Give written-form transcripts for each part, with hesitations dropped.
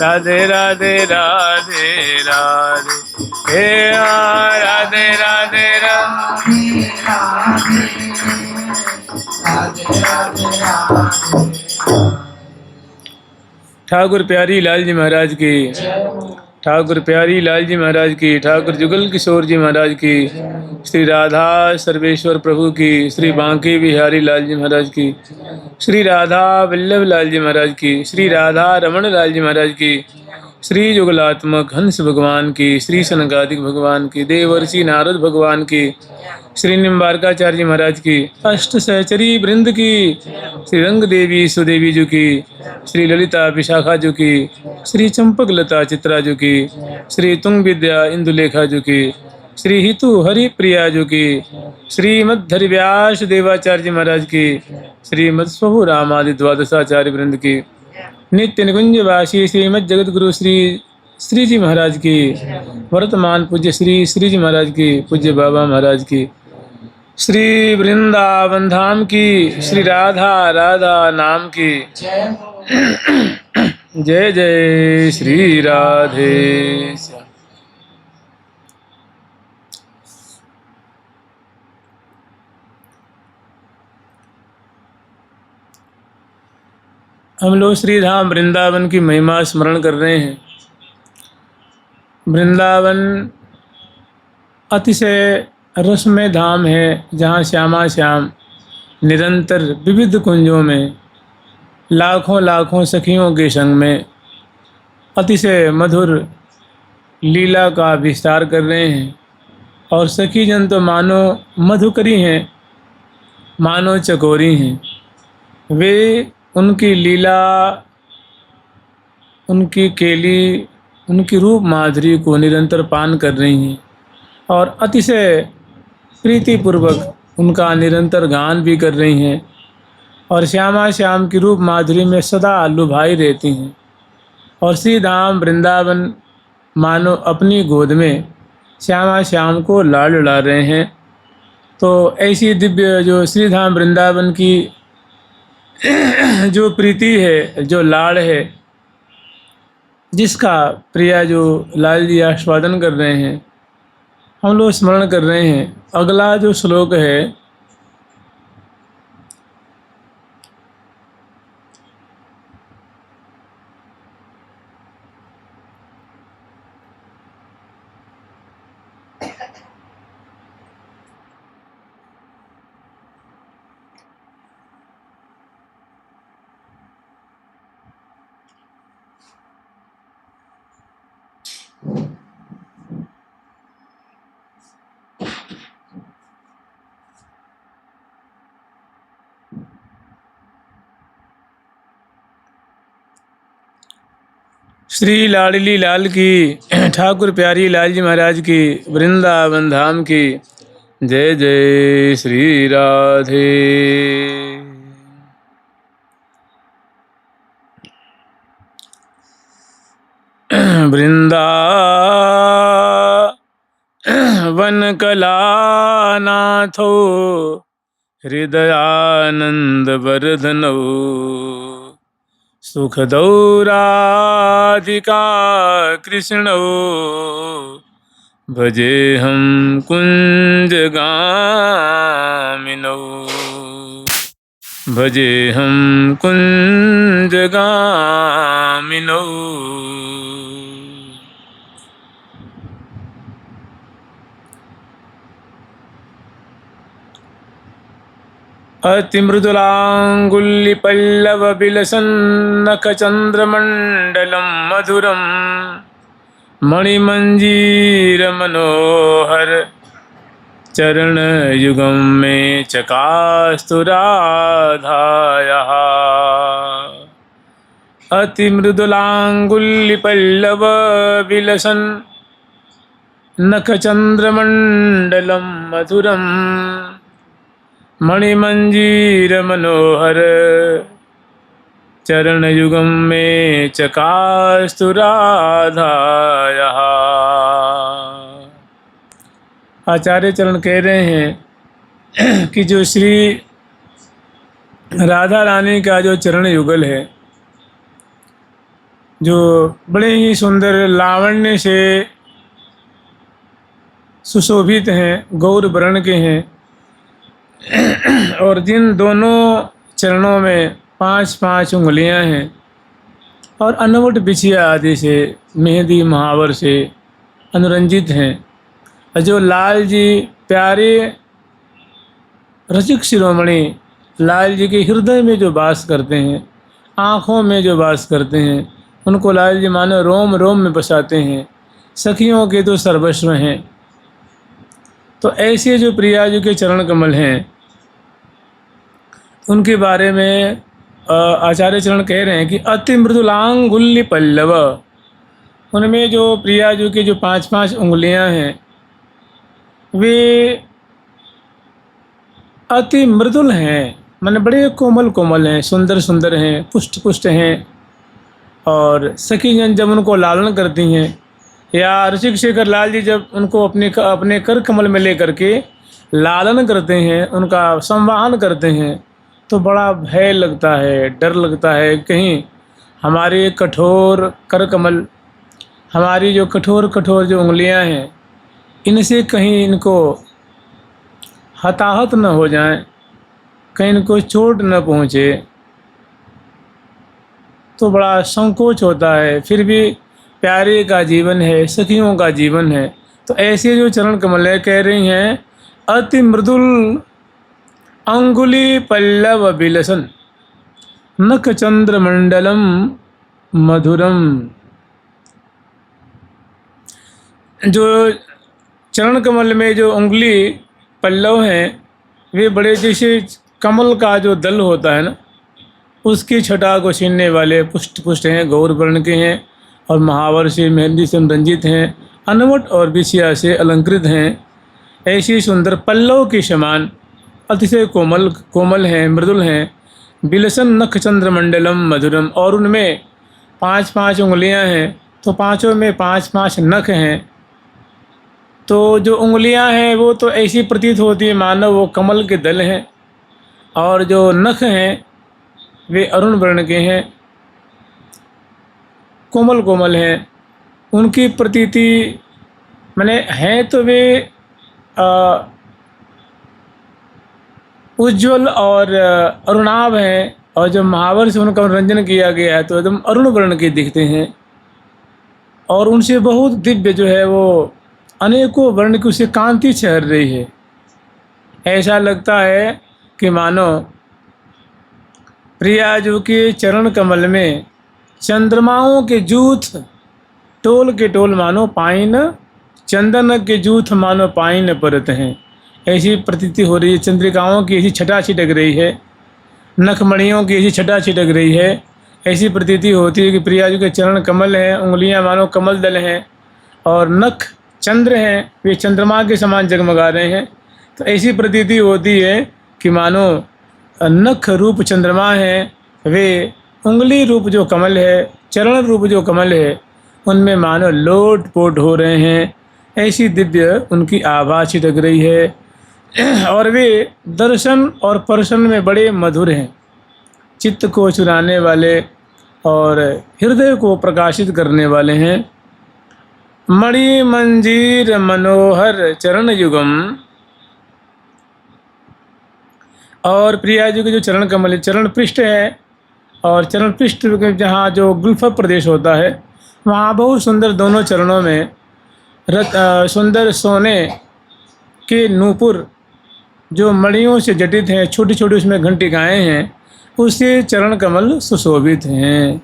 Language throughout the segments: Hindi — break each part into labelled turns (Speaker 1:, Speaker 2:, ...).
Speaker 1: राधे राधे राधे राधे हे राधे राधे राधे ठाकुर प्यारी लाल जी महाराज की, ठाकुर प्यारी लाल जी महाराज की, ठाकुर जुगल किशोर जी महाराज की, श्री राधा सर्वेश्वर प्रभु की, श्री बांके बिहारी लाल जी महाराज की, श्री राधा वल्लभ लाल जी महाराज की, श्री राधा रमण लाल जी महाराज की, श्री जुगलात्मक हंस भगवान की, श्री सनकादिक भगवान की, देवर्षि नारद भगवान की, श्री निम्बारकाचार्य जी महाराज की, अष्ट सहचरी वृंद की, श्री रंग देवी सुदेवी जी की, श्री ललिता विशाखा जी की, श्री चंपक लता चित्रा जी की, श्री तुंग विद्या इंदुलेखा जी की, श्री हितु हरि प्रिया जी की, श्री मध्धर व्यास देवाचार्य जी महाराज की, श्री मत्स्वहु रामादि द्वादशाचार्य वृंद की, नित्य निकुंज वासी श्रीमद जगत गुरु श्री श्री जी महाराज की, वर्तमान पूज्य श्री श्री जी महाराज की, पूज्य बाबा महाराज की, श्री वृंदावन धाम की, श्री राधा राधा नाम की, जय जय श्री राधे श्याम। हम लोग श्री धाम वृंदावन की महिमा स्मरण कर रहे हैं। वृंदावन अतिशय रसमय धाम है, जहाँ श्यामा श्याम निरंतर विविध कुंजों में लाखों लाखों सखियों के संग में अतिशय मधुर लीला का विस्तार कर रहे हैं। और सखी जन तो मानो मधुकरी हैं, मानो चकोरी हैं। वे उनकी लीला, उनकी केली, उनकी रूप माधुरी को निरंतर पान कर रही हैं और अतिशय प्रीतिपूर्वक उनका निरंतर गान भी कर रही हैं और श्यामा श्याम की रूप माधुरी में सदा लुभाई रहती हैं। और श्री धाम वृंदावन मानो अपनी गोद में श्यामा श्याम को लाड लड़ा रहे हैं। तो ऐसी दिव्य जो श्री धाम वृंदावन की जो प्रीति है, जो लाड़ है, जिसका प्रिया जो लाल जी आस्वादन कर रहे हैं, हम लोग स्मरण कर रहे हैं। अगला जो श्लोक है, श्री लाडली लाल की, ठाकुर प्यारी लाल जी महाराज की, वृंदावन धाम की, जय जय श्री राधे। वृंदावन कला नाथो हृदयानंद वर्धनो सुखदौ राधिका कृष्णो भजेहं कुञ्जगामिनौ भजेहं कुञ्जगामिनौ। अतिमृदुलाङ्गुल्यपल्लवविलसन्नखचन्द्रमण्डलं मधुरं मणिमञ्जीरमनोहर चरणयुगं मे चकास्तु राधायाः। अतिमृदुलाङ्गुल्यपल्लवविलसन्नखचन्द्रमण्डलं मधुरं मणिमञ्जीरमनोहर चरणयुगं मे चकास्तु राधायाः। आचार्य चरण कह रहे हैं कि जो श्री राधा रानी का जो चरण युगल है, जो बड़े ही सुंदर लावण्य से सुशोभित हैं, गौर वर्ण के हैं, और जिन दोनों चरणों में 5-5 उंगलियां हैं और अनवट बिछिया आदि से मेहंदी महावर से अनुरंजित हैं। जो लाल जी प्यारे रसिक शिरोमणि लाल जी के हृदय में जो वास करते हैं, आँखों में जो वास करते हैं, उनको लाल जी मानो रोम रोम में बसाते हैं। सखियों के तो सर्वस्व हैं। तो ऐसे जो प्रिया जी के चरण कमल हैं, उनके बारे में आचार्य चरण कह रहे हैं कि अति मृदुलांगुल्य पल्लव। उनमें जो प्रिया जी की जो 5-5 उंगलियां हैं, वे अति मृदुल हैं, माने बड़े कोमल कोमल हैं, सुंदर सुंदर हैं, पुष्ट पुष्ट हैं। और सखी जन जब उनको लालन करती हैं, या ऋषिक शेखर लाल जी जब उनको अपने कर कमल में ले करके लालन करते हैं, उनका संवाहन करते हैं, तो बड़ा भय लगता है, डर लगता है। कहीं हमारे कठोर कर कमल, हमारी जो कठोर कठोर जो उंगलियां हैं, इनसे कहीं इनको हताहत न हो जाएं, कहीं इनको चोट न पहुँचे, तो बड़ा संकोच होता है। फिर भी प्यारे का जीवन है, सखियों का जीवन है। तो ऐसे जो चरण कमल कह रही हैं, अति मृदुल अंगुली पल्लव बिलसन नख चंद्र मंडलम मधुरम। जो चरण कमल में जो उंगली पल्लव हैं, वे बड़े जैसे कमल का जो दल होता है ना, उसकी छटा को छीनने वाले पुष्ट पुष्ट हैं, गौर वर्ण के हैं, और महावर से मेहंदी से रंजित हैं, अनवट और बिछिया से अलंकृत हैं। ऐसी सुंदर पल्लव के समान अतिशय कोमल हैं, मृदुल हैं। बिलसन नख चंद्र मंडलम मधुरम। और उनमें 5-5 उंगलियां हैं, तो पाँचों में 5-5 नख हैं। तो जो उंगलियां हैं वो तो ऐसी प्रतीत होती है मानो वो कमल के दल हैं, और जो नख हैं वे अरुण वर्ण के हैं, कोमल कोमल हैं। उनकी प्रतीति माने हैं तो वे उज्ज्वल और अरुणाभ हैं, और जब महावर से उनका मनोरंजन किया गया है तो एकदम अरुण वर्ण के दिखते हैं। और उनसे बहुत दिव्य जो है वो अनेकों वर्ण की उसे कांति छहर रही है। ऐसा लगता है कि मानो प्रिया जी के चरण कमल में चंद्रमाओं के जूथ टोल के टोल मानो पाइन, चंदन के जूथ मानो पाइन परत हैं। ऐसी प्रतीति हो रही है, चंद्रिकाओं की ऐसी छटा छिटक रही है, नखमणियों की ऐसी छटा छिटक रही है। ऐसी प्रतीति होती है कि प्रिया जी के चरण कमल हैं, उंगलियां मानो कमल दल हैं, और नख चंद्र हैं, वे चंद्रमा के समान जगमगा रहे हैं। तो ऐसी प्रतीति होती है कि मानो नख रूप चंद्रमा है, वे उंगली रूप जो कमल है, चरण रूप जो कमल है, उनमें मानो लोट पोट हो रहे हैं। ऐसी दिव्य उनकी आभा छिटक रही है। और वे दर्शन और पर्शन में बड़े मधुर हैं, चित्त को चुराने वाले और हृदय को प्रकाशित करने वाले हैं। मणि मंजीर मनोहर चरण युगम। और प्रिया जी के जो चरण कमल चरण पृष्ठ है, और चरण पृष्ठ जहाँ जो गुल्फ प्रदेश होता है, वहाँ बहुत सुंदर दोनों चरणों में सुंदर सोने के नूपुर जो मणियों से जटित हैं, छोटी छोटी उसमें घंटिकाएँ हैं, उससे चरण कमल सुशोभित हैं।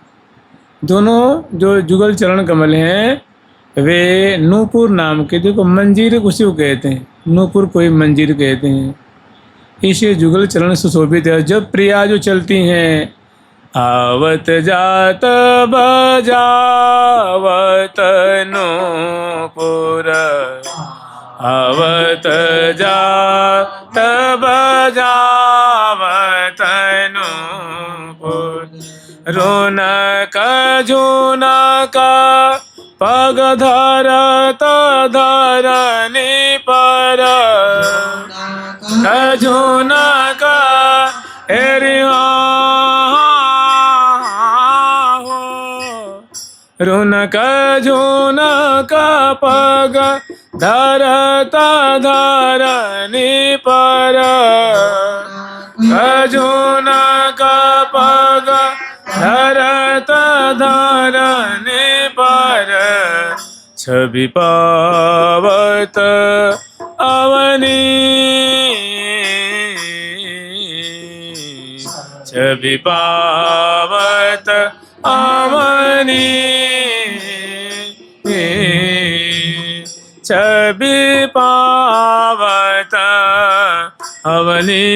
Speaker 1: दोनों जो जुगल चरण कमल हैं वे नूपुर नाम के, देखो मंजीर उसी को कहते हैं, नूपुर कोई मंजीर कहते हैं। इसे जुगल चरण सुशोभित है। जब प्रिया जो चलती हैं, आवत जात बजावत नूपुर, आवत जात बजावत नूपुर, रोनक झुनक पग धरत धरनी पर, झुनक कजून कपग धरता धरनी पर कजून कपग धरता धरनी पर छवि पावत अवनी छवि पावत अवनी छवि पावत अवनी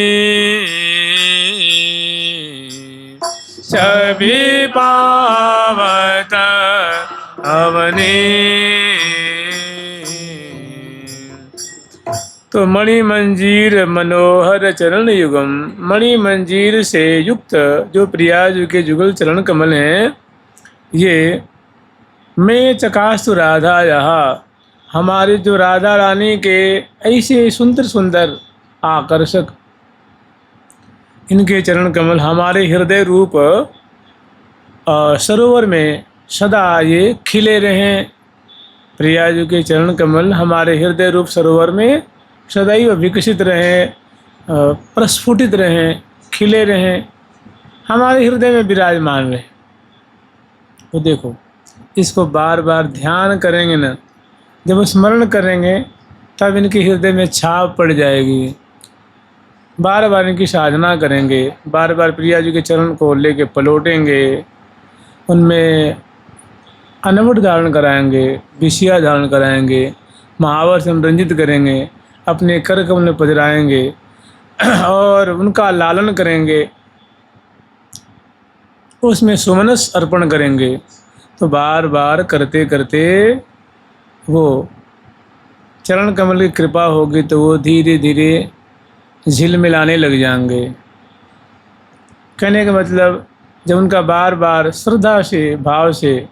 Speaker 1: छवि पावत अवनी। तो मणि मंजीर मनोहर चरण युगम, मणि मंजीर से युक्त जो प्रियाजू के जुगल चरण कमल हैं, ये मैं चकास्तु राधा यहाँ, हमारे जो राधा रानी के ऐसे सुंदर सुंदर आकर्षक इनके चरण कमल हमारे हृदय रूप सरोवर में सदा ये खिले रहें। प्रियाजू के चरण कमल हमारे हृदय रूप सरोवर में सदैव विकसित रहें, प्रस्फुटित रहें, खिले रहें, हमारे हृदय में विराजमान रहें। तो देखो, इसको बार बार ध्यान करेंगे ना, जब स्मरण करेंगे तब इनके हृदय में छाप पड़ जाएगी। बार बार इनकी साधना करेंगे, बार बार प्रियाजू के चरण को लेके पलटेंगे, उनमें अनवट धारण कराएंगे, विषया धारण कराएंगे, महावर से हम रंजित करेंगे, अपने कर कमल में पधराएंगे और उनका लालन करेंगे, उसमें सुमनस अर्पण करेंगे। तो बार बार करते करते वो चरण कमल की कृपा होगी तो वो धीरे धीरे झिलमिलाने लग जाएंगे। कहने का मतलब, जब उनका बार बार श्रद्धा से भाव से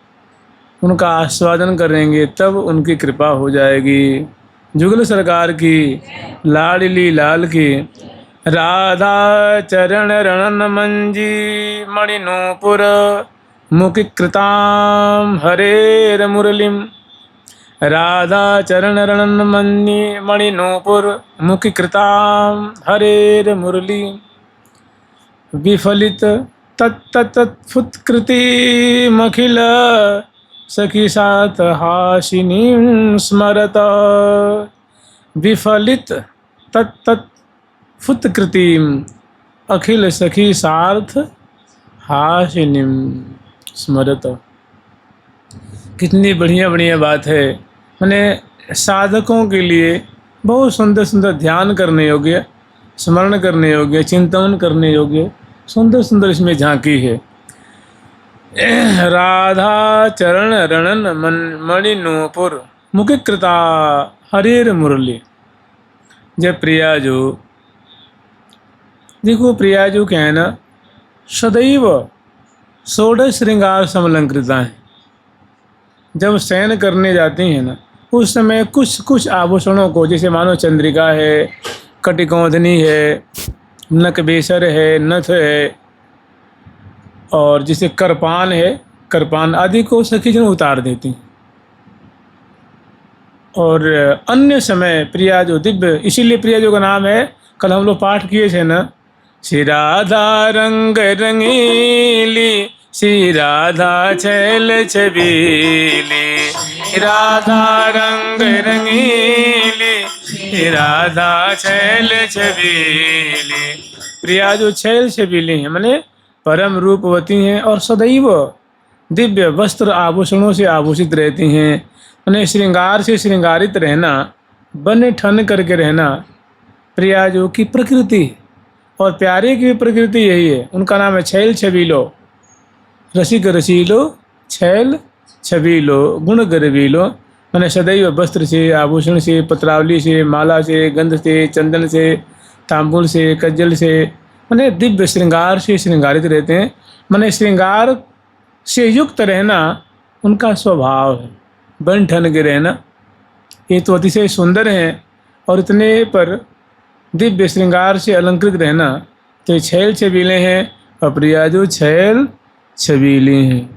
Speaker 1: उनका आस्वादन करेंगे तब उनकी कृपा हो जाएगी। जुगल सरकार की लाडली लाल की। राधा चरण रणन मंजी मणिनूपुर मुखि कृताम हरेर मुरलिम। राधा चरण रणन मणिनूपुर मुखि कृताम हरेर मुरली। विफलित तत्तत्फुत्कृति मखिल सखी साथ हासिनीं स्मरत। विफलित तत्तत्फुत्कृतिं अखिल सखी सार्थ हासिनीं स्मरत। कितनी बढ़िया बढ़िया बात है। मैंने साधकों के लिए बहुत सुंदर सुंदर ध्यान करने योग्य, स्मरण करने योग्य, चिंतन करने योग्य सुंदर सुंदर इसमें झांकी है। राधा चरण रणन मणिनूपुर मुखि कृता हरेर मुरली। जब प्रियाजू, देखो प्रियाजू क्या है ना, सदैव षोडश श्रृंगार समलंकृता हैं। जब शयन करने जाती हैं ना, उस समय कुछ कुछ आभूषणों को, जैसे मानो चंद्रिका है, कटिकौंधनी है, नकबेसर है, नथ है, और जैसे करपान है, करपान आदि को सखी जन उतार देती हैं। और अन्य समय प्रियाजू दिव्य, इसीलिए प्रियाजू का नाम है, कल हम लोग पाठ किए थे ना, श्री राधा रंग रंगीली, श्री राधा छैल छबीली। राधा रंग रंगीली, श्री राधा छैल छबीली। प्रियाजू छैल छबीली हैं, माने परम रूपवती हैं और सदैव दिव्य वस्त्र आभूषणों से आभूषित रहती हैं। माने श्रृंगार से श्रृंगारित रहना, बन ठन करके रहना प्रियाजू की प्रकृति, और प्यारे की प्रकृति यही है। उनका नाम है छैल छबीलो, रसिक रसीलो, छैल छबीलो, गुण गर्वीलो। मैंने सदैव वस्त्र से, आभूषण से, पत्रावली से, माला से, गंध से, चंदन से, तांबुल से, कज्जल से, मैंने दिव्य श्रृंगार से श्रृंगारित रहते हैं। मैंने श्रृंगार से युक्त रहना उनका स्वभाव है, बन ठन के रहना। ये तो अतिशय सुंदर हैं और इतने पर दिव्य श्रृंगार से अलंकृत रहना, तो छैल छबीले हैं और प्रियाजू छैल छबीली हैं।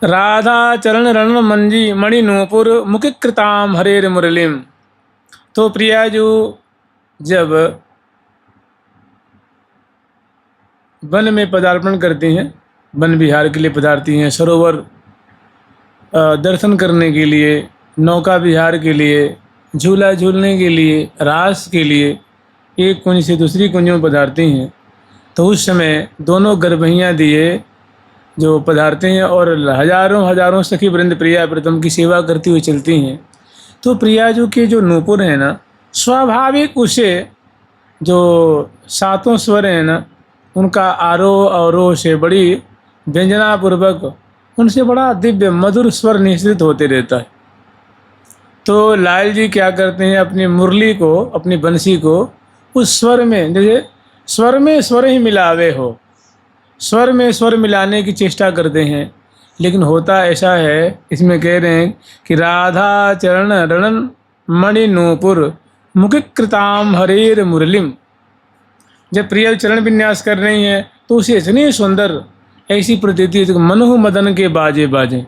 Speaker 1: राधा चरण रण मंजी मणि नूपुर मुखिकृताम हरेर मुरलीम। तो प्रिया जो जब वन में पदार्पण करती हैं, वन विहार के लिए पधारती हैं, सरोवर दर्शन करने के लिए, नौका विहार के लिए, झूला झूलने के लिए, रास के लिए एक कुंज से दूसरी कुंज में पधारती हैं, तो उस समय दोनों गर्भैयाँ दिए जो पधारते हैं और हजारों हजारों सखी वृंद प्रिया प्रीतम की सेवा करती हुई चलती हैं। तो प्रियाजू के जो नूपुर हैं ना, स्वाभाविक उसे जो सातों स्वर हैं ना, उनका आरोह अवरोह से बड़ी व्यंजनापूर्वक उनसे बड़ा दिव्य मधुर स्वर निश्रित होते रहता है। तो लाल जी क्या करते हैं, अपनी मुरली को, अपनी बंसी को उस स्वर में, जैसे स्वर में स्वर ही मिलावे हो, स्वर में स्वर मिलाने की चेष्टा करते हैं। लेकिन होता ऐसा है, इसमें कह रहे हैं कि राधा चरण रणन मणि नूपुर मुखिकृताम हरेर मुरलीम। जब प्रिया चरण विन्यास कर रही हैं तो उसे इतनी सुंदर ऐसी प्रतीति, मनोह मदन के बाजे बाजे,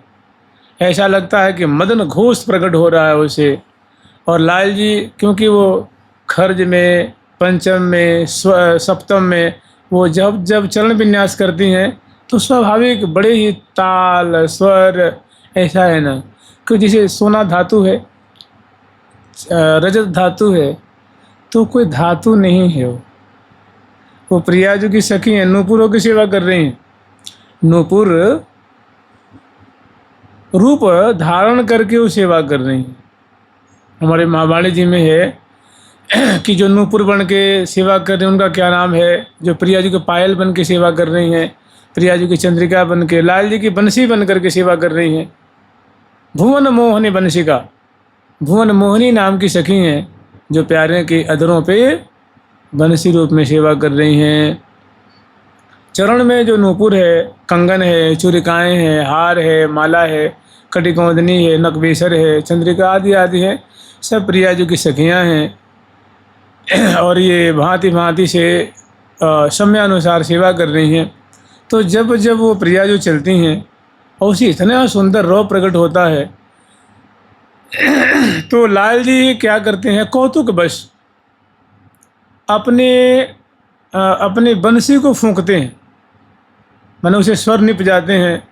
Speaker 1: ऐसा लगता है कि मदन घोष प्रकट हो रहा है उसे। और लाल जी क्योंकि वो खर्ज में, पंचम में, सप्तम में वो जब जब चरण विन्यास करती हैं तो स्वाभाविक बड़े ही ताल स्वर, ऐसा है ना कि जैसे सोना धातु है, रजत धातु है, तो कोई धातु नहीं है। वो प्रिया जो की सखी हैं, नूपुरों की सेवा कर रही हैं। नूपुर रूप धारण करके वो सेवा कर रही हैं। हमारे महावाणी जी में है कि जो नूपुर बन के सेवा कर रहे हैं उनका क्या नाम है, जो प्रिया जी को पायल बन के सेवा कर रही हैं, प्रिया जी की चंद्रिका बन के, लाल जी की बंसी बन करके सेवा कर रही हैं। भुवन मोहनी बंसिका, भुवन मोहनी नाम की सखी हैं जो प्यारे के अधरों पे बंसी रूप में सेवा कर रही हैं। चरण में जो नूपुर है, कंगन है, चूरिकाएँ हैं, हार है, माला है, कटिकौंदनी है, नकबेसर है, चंद्रिका आदि आदि है, सब प्रिया जी की सखियाँ हैं। और ये भांति भांति से समयानुसार सेवा कर रही हैं। तो जब जब वो प्रिया जो चलती हैं और उसे इतना सुंदर रौब प्रकट होता है, तो लाल जी क्या करते हैं, कौतुक बश अपने बंसी को फूंकते हैं, माने उसे स्वर निप जाते हैं,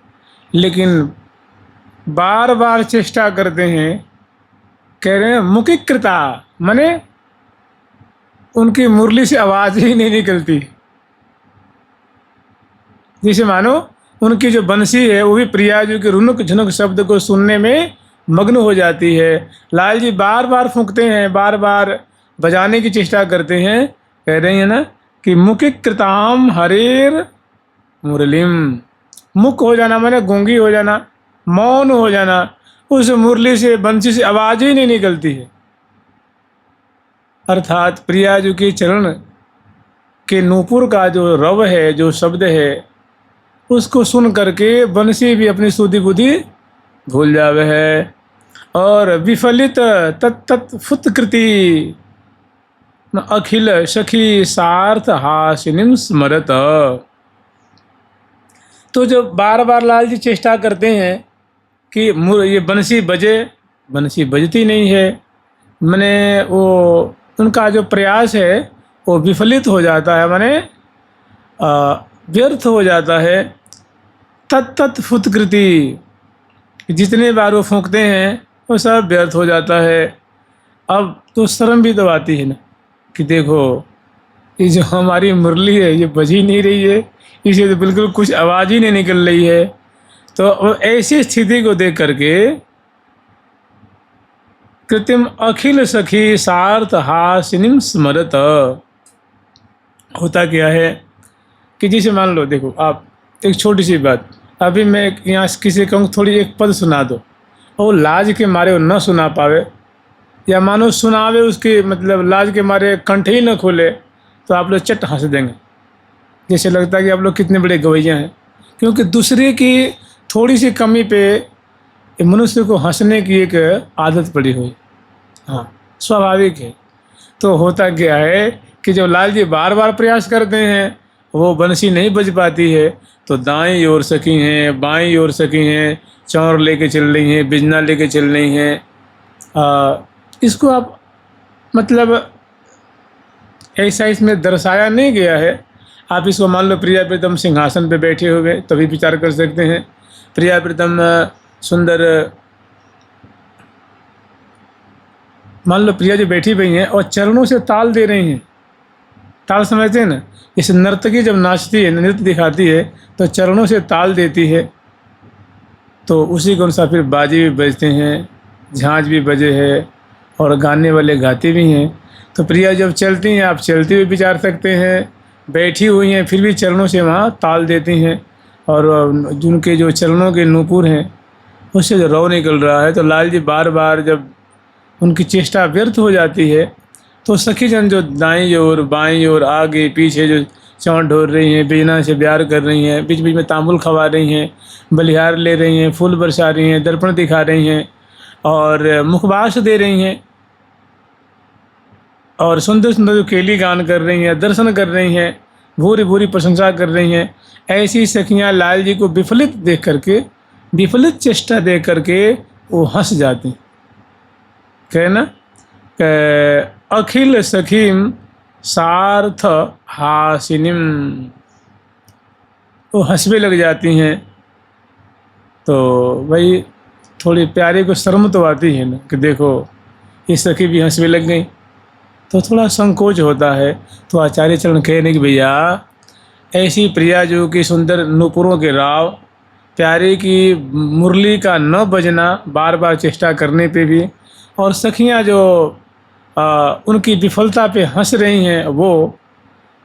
Speaker 1: लेकिन बार बार चेष्टा करते हैं, कह रहे हैं मुखिकृता, माने उनकी मुरली से आवाज़ ही नहीं निकलती। जैसे मानो उनकी जो बंसी है वो भी प्रिया जी के रुनुक झुनुक शब्द को सुनने में मग्न हो जाती है। लाल जी बार बार फूंकते हैं, बार बार बजाने की चेष्टा करते हैं, कह रहे हैं ना कि मुखिकृताम हरेर मुरलीम। मुख हो जाना माने गूंगी हो जाना, मौन हो जाना, उस मुरली से, बंसी से आवाज़ ही नहीं निकलती है। अर्थात प्रिया जी के चरण के नूपुर का जो रव है, जो शब्द है, उसको सुन करके बंसी भी अपनी सुधि बुद्धि भूल जावे है। और विफलित तत्त फुत्कृति अखिल सखी सार्थ हासिनीम स्मरत। तो जब बार बार लाल जी चेष्टा करते हैं कि ये बंसी बजे, बंसी बजती नहीं है, माने वो उनका जो प्रयास है वो विफलित हो जाता है, माने व्यर्थ हो जाता है। तत्त फुत्कृति, जितने बार वो फूंकते हैं वो सब व्यर्थ हो जाता है। अब तो शर्म भी तो आती है ना कि देखो ये जो हमारी मुरली है ये बज ही नहीं रही है, इसे तो बिल्कुल कुछ आवाज़ ही नहीं निकल रही है। तो ऐसी स्थिति को देख करके कृत्रिम अखिल सखी सार्थ हासिनीम स्मरत। होता क्या है कि जैसे मान लो, देखो आप एक छोटी सी बात, अभी मैं यहाँ किसी कहूँ थोड़ी एक पद सुना दो और लाज के मारे वो न सुना पावे, या मानो सुनावे उसके मतलब लाज के मारे कंठ ही न खोले, तो आप लोग चट हंस देंगे, जैसे लगता है कि आप लोग कितने बड़े गवैया हैं। क्योंकि दूसरे की थोड़ी सी कमी पे मनुष्य को हंसने की एक आदत पड़ी हुई, हाँ स्वाभाविक है। तो होता क्या है कि जब लाल जी बार बार प्रयास करते हैं वो बंसी नहीं बज पाती है तो दाईं ओर सखी हैं, बाईं ओर सखी हैं, चौर लेके चल रही हैं, बिजना लेके चल रही हैं। इसको आप मतलब ऐसा इसमें दर्शाया नहीं गया है। आप इसको मान लो प्रिया प्रीतम सिंहासन पे बैठे हुए तभी विचार कर सकते हैं। प्रिया प्रीतम सुंदर, मान लो प्रिया जो बैठी हुई हैं और चरणों से ताल दे रही हैं। ताल समझते हैं ना, जैसे नर्तकी जब नाचती है, नृत्य दिखाती है तो चरणों से ताल देती है, तो उसी के अनुसार फिर बाजे भी बजते हैं, झांझ भी बजे है और गाने वाले गाते भी हैं। तो प्रिया जब चलती हैं, आप चलते हुए विचार सकते हैं, बैठी हुई हैं फिर भी चरणों से वहाँ ताल देती हैं, और जिनके जो चरणों के नूपुर हैं उससे जो रौ निकल रहा है। तो लाल जी बार बार जब उनकी चेष्टा व्यर्थ हो जाती है तो सखी जन जो दाईं ओर बाईं ओर आगे पीछे जो चौंट ढोर रही हैं, बिना से प्यार कर रही हैं, बीच बीच में तांबुल खवा रही हैं, बलिहार ले रही हैं, फूल बरसा रही हैं, दर्पण दिखा रही हैं और मुखबास दे रही हैं और सुंदर सुंदर जो केली गान कर रही हैं, दर्शन कर रही हैं, भूरी भूरी प्रशंसा कर रही हैं। ऐसी सखियां लाल जी को विफलित देख करके, विफलित चेष्टा देख करके वो हंस जाती। कहना अखिल सखीम सार्थ हासिनीम, वो हंसने लग जाती हैं। तो भाई थोड़ी प्यारे को शर्म तो आती है ना कि देखो ये सखी भी हंसने लग गई, तो थोड़ा संकोच होता है। तो आचार्य चरण कहने कि भैया ऐसी प्रिया जो कि सुंदर नूपुरों के राव, प्यारे की मुरली का न बजना बार बार चेष्टा करने पे भी, और सखियां जो उनकी विफलता पे हंस रही हैं, वो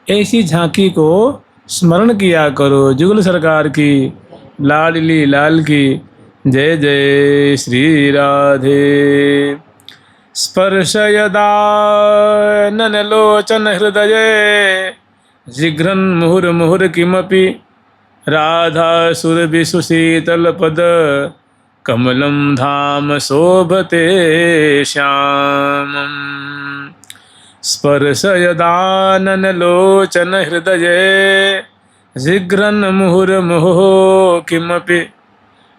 Speaker 1: ऐसी झांकी को स्मरण किया करो। जुगल सरकार की लाडली लाल की जय जय श्री राधे। स्पर्शयदा ननलोचन हृदये जिघ्रन मुहुर मुहुर किमपि राधा सुरभिसुशीतल पद कमलं धाम शोभते श्यामम्। स्पर्शयदाननलोचन हृदये जिघ्रन मुहुर्मुहुः किमपि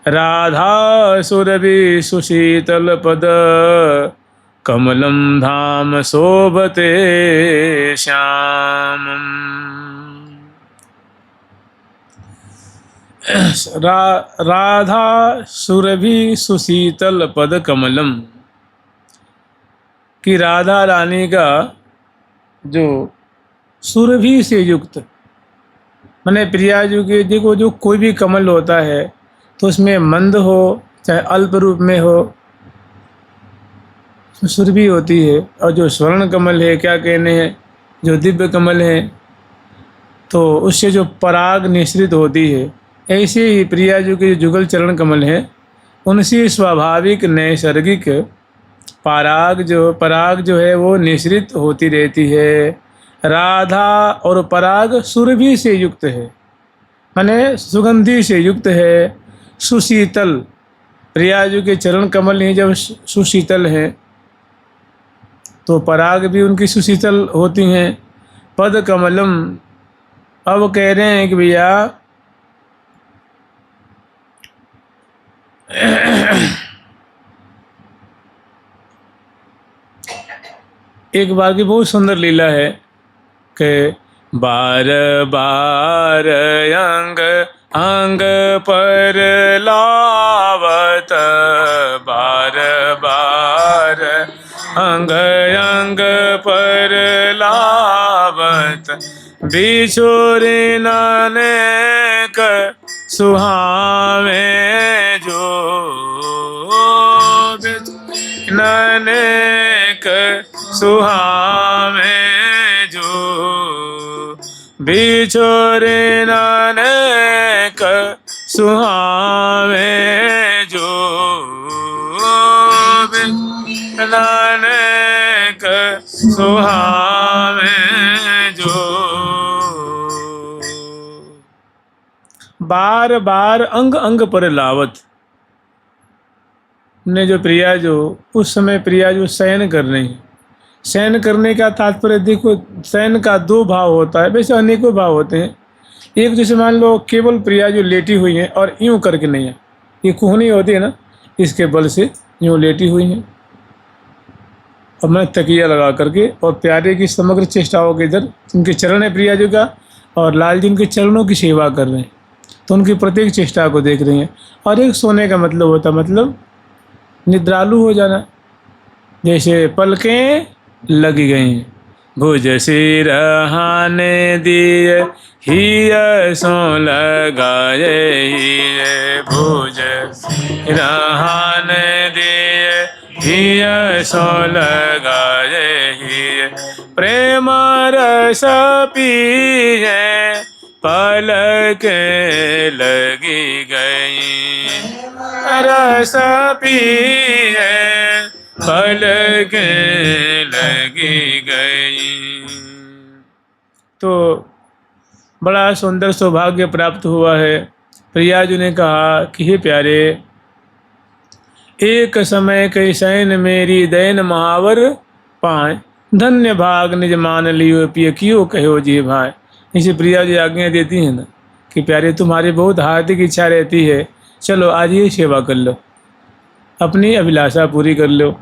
Speaker 1: राधा सुरभिसुशीतल पद कमलं धाम शोभते श्यामम्। राधा सुरभि सुशीतल पद कमलम, कि राधा रानी का जो सुरभि से युक्त, मैंने प्रिया जी के देखो जो कोई भी कमल होता है तो उसमें मंद हो चाहे अल्प रूप में हो, सुरभि होती है। और जो स्वर्ण कमल है, क्या कहने हैं, जो दिव्य कमल है, तो उससे जो पराग निश्रित होती है। ऐसे ही प्रिया जी के जुगल चरण कमल हैं, उनसे स्वाभाविक नैसर्गिक पराग जो है वो निश्रित होती रहती है। राधा और पराग सुरभि से युक्त है, माने सुगंधि से युक्त है। सुशीतल, प्रिया जी के चरण कमल ही जब सुशीतल हैं तो पराग भी उनकी सुशीतल होती हैं। पद कमलम, अब कह रहे हैं कि भैया एक बार की बहुत सुंदर लीला है कि बार बार अंग अंग पर लावत, बार बार अंग अंग पर लावत, बिछोरे नानक सुहावे जो, नानक सुहावे जो, बिछोरे नानक सुहावे जो, नानक सुहावे जो। बार बार अंग अंग पर लावत ने जो प्रिया जो उस समय प्रिया जो शयन कर रही, शयन करने का तात्पर्य देखो, शयन का दो भाव होता है, वैसे अनेकों भाव होते हैं। एक जैसे मान लो केवल प्रिया जो लेटी हुई है और यूं करके नहीं है, ये कुहनी होती है ना, इसके बल से यूं लेटी हुई है और मैं तकिया लगा करके, और प्यारे की समग्र चेष्टाओं के इधर उनके चरण है प्रिया जी का, और लाल जी उनके चरणों की सेवा कर रहे हैं, तो उनकी प्रत्येक चेष्टा को देख रही हैं। और एक सोने का मतलब होता है, मतलब निद्रालु हो जाना, जैसे पलकें लगी गई हैं। भुज सिर हाने दिए हिय सो लगाए हिय, भुज सिर हाने दिए हिय सो लगाए हिय, प्रेम रस पिए पलकें लगी गई, रस पिए पलकें लगी गई। तो बड़ा सुंदर सौभाग्य प्राप्त हुआ है। प्रिया जी ने कहा कि हे प्यारे, एक समय कई शयन मेरी दैन महावर पाए, धन्य भाग निज मान लियो पिय कियो कहो जी भाई। इसे प्रिया जी आज्ञा देती हैं ना कि प्यारे तुम्हारी बहुत हार्दिक इच्छा रहती है, चलो आज ये सेवा कर लो, अपनी अभिलाषा पूरी कर लो।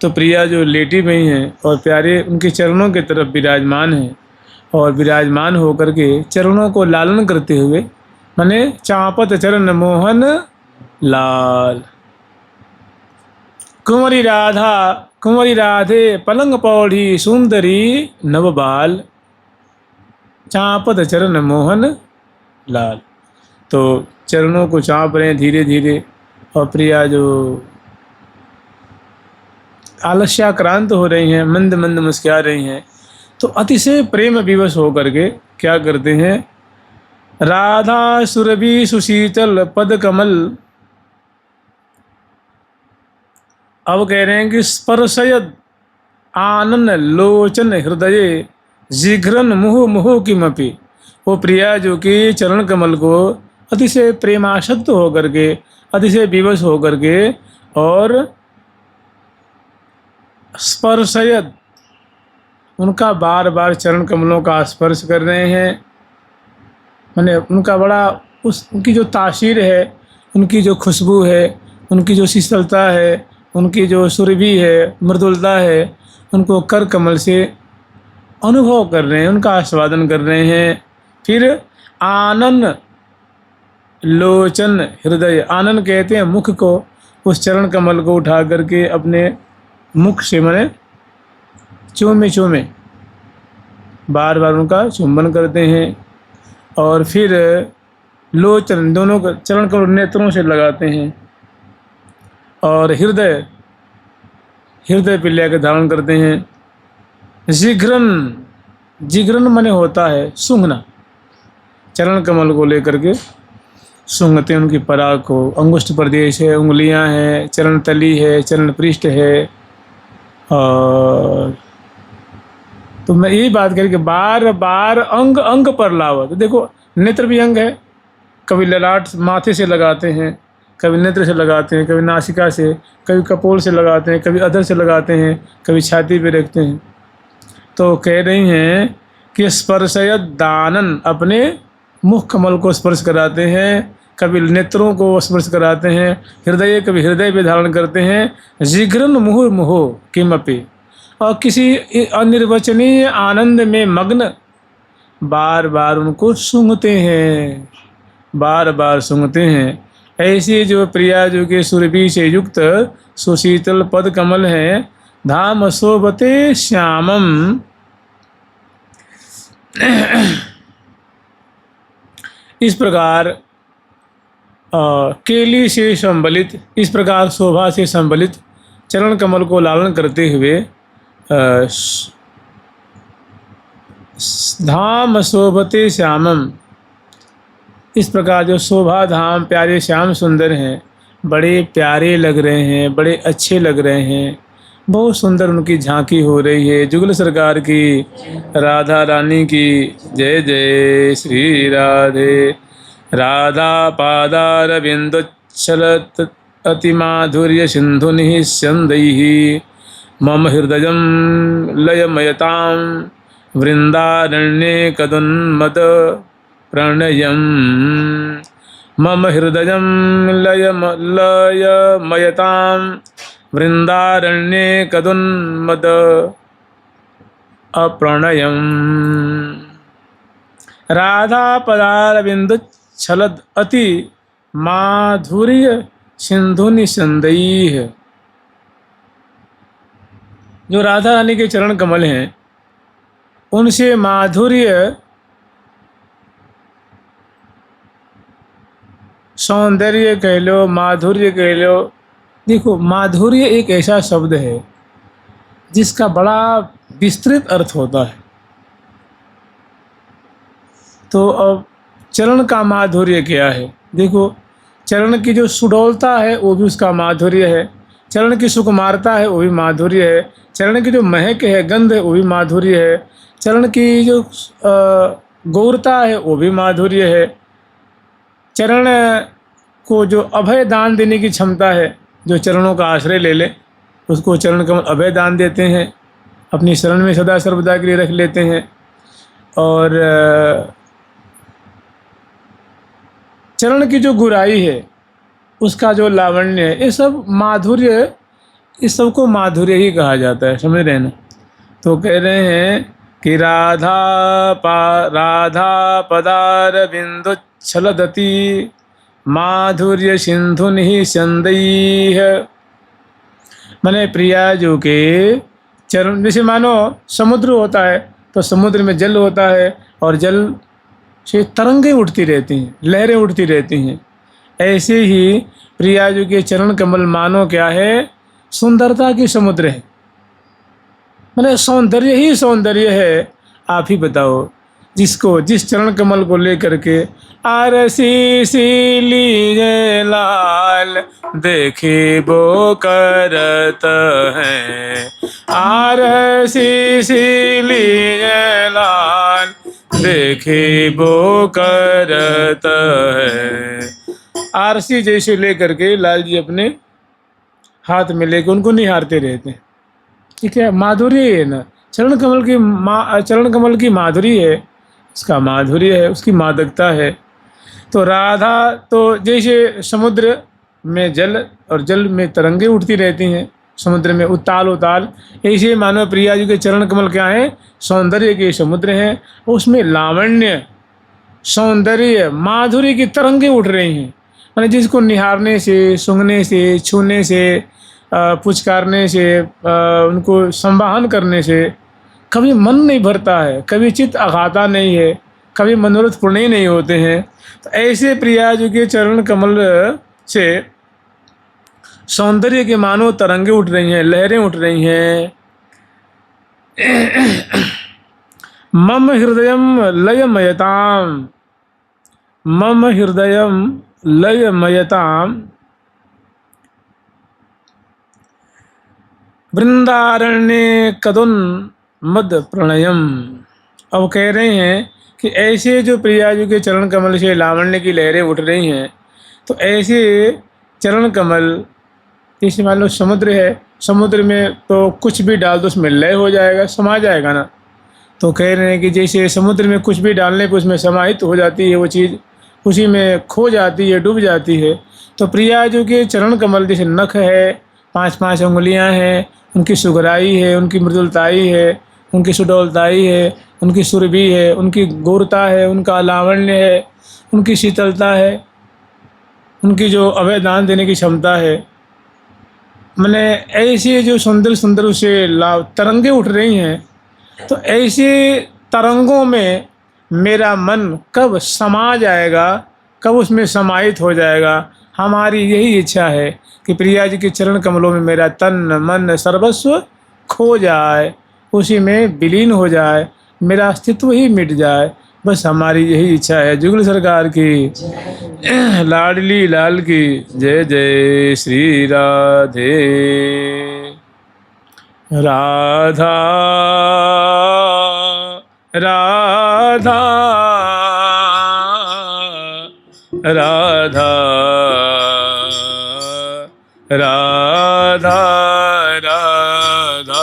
Speaker 1: तो प्रिया जो लेटी हुई हैं और प्यारे उनके चरणों की तरफ विराजमान हैं, और विराजमान होकर के चरणों को लालन करते हुए, माने चापत चरण मोहन लाल। कुंवरी राधा कुंवरी राधे पलंग पौड़ी सुंदरी नवबाल, चापत चरण मोहन लाल। तो चरणों को चाप रहे हैं धीरे धीरे, और प्रिया जो आलस्याक्रांत हो रही हैं, मंद मंद मुस्कुरा रही हैं, तो अतिशय प्रेम विवश होकर के क्या करते हैं, राधा सुरभि सुशीतल पद कमल, अब कह रहे हैं कि स्पर्शयद आनन लोचन हृदय जिघ्रन मुहु मुहु किमपि। वो प्रिया जो कि चरण कमल को अतिशय प्रेमासक्त होकर के, अतिशय विवश होकर के, और स्पर्शयद उनका बार बार चरण कमलों का स्पर्श कर रहे हैं। मैंने उनका बड़ा उनकी जो तासीर है, उनकी जो खुशबू है, उनकी जो शीतलता है, उनकी जो सुरभि है, मृदुलता है, उनको कर कमल से अनुभव कर रहे हैं, उनका आस्वादन कर रहे हैं। फिर आनन लोचन हृदय, आनन कहते हैं मुख को, उस चरण कमल को उठा करके अपने मुख से मैंने चूमे चूमे बार बार उनका चुंबन करते हैं। और फिर लोचन दोनों का चरण कमल नेत्रों से लगाते हैं, और हृदय पे लेकर धारण करते हैं। जिघ्रन, जिघ्रन माने होता है सूंघना, चरण कमल को लेकर के सूंघते हैं उनकी पराग को। अंगुष्ठ प्रदेश है, उंगलियां हैं, चरण तली है, चरण पृष्ठ है। और तो मैं यही बात करी कि बार बार अंग अंग पर लावत। तो देखो नेत्र भी अंग है, कभी ललाट माथे से लगाते हैं, कभी नेत्र से लगाते हैं, कभी नासिका से, कभी कपोल से लगाते हैं, कभी अधर से लगाते हैं, कभी छाती पे रखते हैं। तो कह रही हैं कि स्पर्शयद दानन, अपने मुख कमल को स्पर्श कराते हैं, कभी नेत्रों को स्पर्श कराते हैं, हृदय कभी हृदय पे धारण करते हैं। जिघ्रन मुहुर मुहो किमपि, और किसी अनिर्वचनीय आनंद में मग्न बार बार उनको सूंघते हैं, बार बार सूंघते हैं। ऐसी जो प्रिया जो के सुरभि से युक्त सुशीतल पद कमल हैं, धाम शोभते श्यामम। इस प्रकार केली से संबलित, इस प्रकार शोभा से संबलित चरण कमल को लालन करते हुए धाम शोभते श्यामम, इस प्रकार जो शोभा धाम प्यारे श्याम सुंदर हैं, बड़े प्यारे लग रहे हैं, बड़े अच्छे लग रहे हैं, बहुत सुंदर उनकी झांकी हो रही है। जुगल सरकार की, राधा रानी की जय जय श्री राधे। राधा पादारविंदोच्छलत अतिमाधुर्य सिंधुनिः स्यन्दैः मम हृदयं लयमयतां वृन्दारण्ये कदुन्मद प्रणयं मम हृदयं लयमयतां वृन्दारण्ये कदुन्मद अप्रणयम् राधा पदारविंदुच्छलद अति माधुर्य सिंधुनि संदैः। जो राधा रानी के चरण कमल हैं उनसे माधुर्य सौंदर्य कह लो, माधुर्य कह लो। देखो, माधुर्य एक ऐसा शब्द है जिसका बड़ा विस्तृत अर्थ होता है। तो अब चरण का माधुर्य क्या है? देखो, चरण की जो सुडौलता है वो भी उसका माधुर्य है, चरण की सुकुमारता है वो भी माधुर्य है, चरण की जो महक है, गंध है, वो भी माधुर्य है, चरण की जो गौरता है वो भी माधुर्य है। चरण को जो अभय दान देने की क्षमता है, जो चरणों का आश्रय ले ले उसको चरण कमल अभय दान देते हैं, अपनी शरण में सदा सर्वदा के लिए रख लेते हैं। और चरण की जो गुराई है, उसका जो लावण्य है, ये सब माधुर्य, इस सब को माधुर्य ही कहा जाता है। समझ रहे हैं ना? तो कह रहे हैं कि राधा पदार बिंदु छलदती माधुर्य सिंधुनि संदैः। माने प्रिया जो के चरण, जैसे मानो समुद्र होता है तो समुद्र में जल होता है और जल से तरंगें उठती रहती हैं, लहरें उठती रहती हैं। ऐसे ही प्रिया जी के चरण कमल मानो क्या है? सुंदरता की समुद्र है, माने सौंदर्य ही सौंदर्य है। आप ही बताओ, जिसको, जिस चरण कमल को लेकर के आरसी सी लीजे लाल देखे वो करत है, आरसी सी लीजे लाल देखे वो करत है। आरसी जैसे लेकर के लाल जी अपने हाथ में लेकर उनको निहारते रहते हैं। ठीक है, माधुर्य है ना, चरण कमल की माधुरी है, उसका माधुर्य है, उसकी मादकता है। तो राधा तो जैसे समुद्र में जल और जल में तरंगे उठती रहती हैं, समुद्र में उताल उताल, ऐसे मानव प्रिया जी के चरण कमल क्या है? सौंदर्य के समुद्र हैं, उसमें लावण्य, सौंदर्य, माधुर्य की तरंगे उठ रही हैं। मैंने जिसको निहारने से, सूंघने से, छूने से, पुचकारने से, उनको संवाहन करने से कभी मन नहीं भरता है, कभी चित्त अघाता नहीं है, कभी मनोरथ पूर्ण ही नहीं होते हैं। तो ऐसे प्रिया जी के चरण कमल से सौंदर्य के मानो तरंगे उठ रही हैं, लहरें उठ रही हैं। मम हृदयम लयमयताम, मम हृदयम लयमयताम वृंदारण्य कदुन्मद प्रणयम। अब कह रहे हैं कि ऐसे जो प्रिया जी के चरण कमल से लावण्य की लहरें उठ रही हैं, तो ऐसे चरण कमल, जैसे मान लो समुद्र है, समुद्र में तो कुछ भी डाल दो उसमें लय हो जाएगा, समा जाएगा ना। तो कह रहे हैं कि जैसे समुद्र में कुछ भी डालने पर उसमें समाहित हो जाती है वो चीज़, उसी में खो जाती है, डूब जाती है। तो प्रिया जी के चरण कमल जैसे नख है, 5-5 उंगलियां हैं, उनकी सुगराई है, उनकी मृदुलताई है, उनकी सुडौलताई है, उनकी सुरभि है, उनकी गौरता है, उनका लावण्य है, उनकी शीतलता है, उनकी जो अभय दान देने की क्षमता है। मैंने ऐसे जो सुंदर सुंदर उसे तरंगे उठ रही हैं, तो ऐसे तरंगों में मेरा मन कब समा जाएगा, कब उसमें समाहित हो जाएगा। हमारी यही इच्छा है कि प्रिया जी के चरण कमलों में मेरा तन मन सर्वस्व खो जाए, उसी में विलीन हो जाए, मेरा अस्तित्व ही मिट जाए। बस हमारी यही इच्छा है। जुगल सरकार की, लाडली लाल की जय जय। श्री राधे राधा राधा राधा राधा राधा